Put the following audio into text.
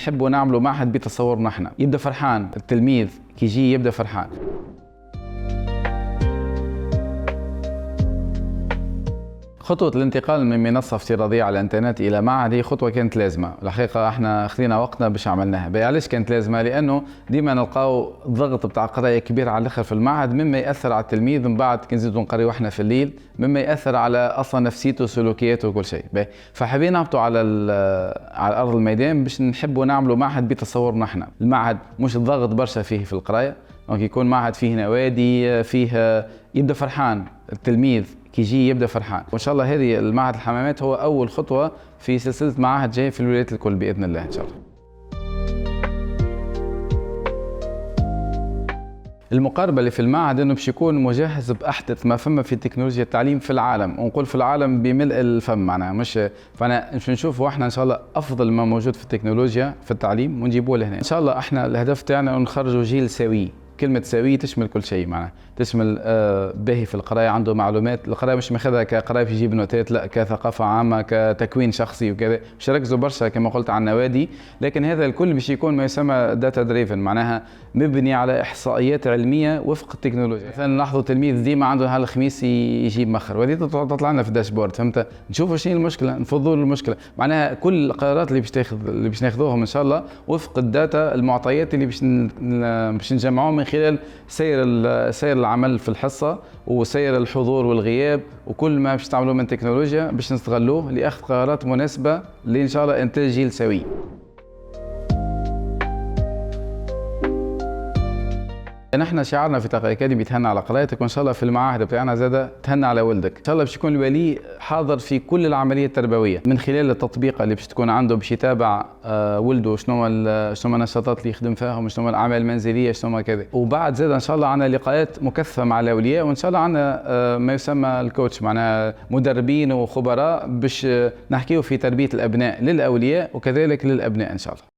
نحبوا نعملوا معهد بتصورنا احنا، يبدا فرحان التلميذ كي يجي يبدا فرحان. خطوة الانتقال من منصة افتراضية على الانترنت إلى معهد هي خطوة كانت لازمة، الحقيقة احنا خذينا وقتنا باش عملناها، علاش كانت لازمة؟ لأنه ديما نلقاو الضغط بتاع قراية كبير على الآخر في المعهد، مما يأثر على التلميذ من بعد كي نزيدو نقريو احنا في الليل، مما يأثر على أصلا نفسيته وسلوكياته وكل شيء. فحابين نهبطوا على أرض الميدان باش نحبوا نعملوا معهد بتصورنا احنا، المعهد مش الضغط برشا فيه في القراية، دونك يكون معهد فيه نوادي، فيه يبدا فرحان التلميذ كي يجي يبدا فرحان. وان شاء الله هذه المعهد الحمامات هو اول خطوه في سلسله معاهد جايه في الولايات الكل باذن الله ان شاء الله. المقاربه اللي في المعهد انه باش يكون مجهز باحدث ما فما في تكنولوجيا التعليم في العالم، ونقول في العالم بملء الفم معناها، مش فانا باش نشوفوا احنا ان شاء الله افضل ما موجود في التكنولوجيا في التعليم ونجيبوه لهنا ان شاء الله. احنا الهدف تاعنا نخرجوا جيل سوي، كلمة سوي تشمل كل شيء معناها، تشمل باهي في القراية، عنده معلومات، القراية مش ماخذها كقراية في يجيب نوتات، لا كثقافة عامة كتكوين شخصي وكذا، مش ركزوا برشا كما قلت على النوادي، لكن هذا الكل باش يكون ما يسمى داتا دريفن، معناها مبني على إحصائيات علمية وفق التكنولوجيا. مثلا نلاحظوا تلميذ ديما عنده نهار الخميس يجيب مخر، وهذه تطلع لنا في الداشبورد، فهمت؟ نشوفوا شنو المشكلة، نفضوا له المشكلة، معناها كل القرارات اللي باش ناخذوهم ان شاء الله وفق الداتا المعطيات اللي باش نجمعوهم من خلال سير العمل في الحصة وسير الحضور والغياب وكل ما باش تعملوه من تكنولوجيا باش نستغلوه لأخذ قرارات مناسبة لإن شاء الله إنتاج جيل سوي. نحن شعارنا في طاقة أكاديمي تهنى على قرايتك، وإن شاء الله في المعاهد بتاعنا زادة تهنى على ولدك، إن شاء الله باش يكون الولي حاضر في كل العملية التربوية من خلال التطبيق اللي باش تكون عنده، باش يتابع ولده شنو النشاطات اللي يخدم فيهم، شنو الأعمال المنزلية، شنو كذا. وبعد زادة إن شاء الله عندنا لقاءات مكثفة مع الأولياء، وإن شاء الله عندنا ما يسمى الكوتش، معناها مدربين وخبراء باش نحكيو في تربية الأبناء للأولياء وكذلك للأبناء إن شاء الله.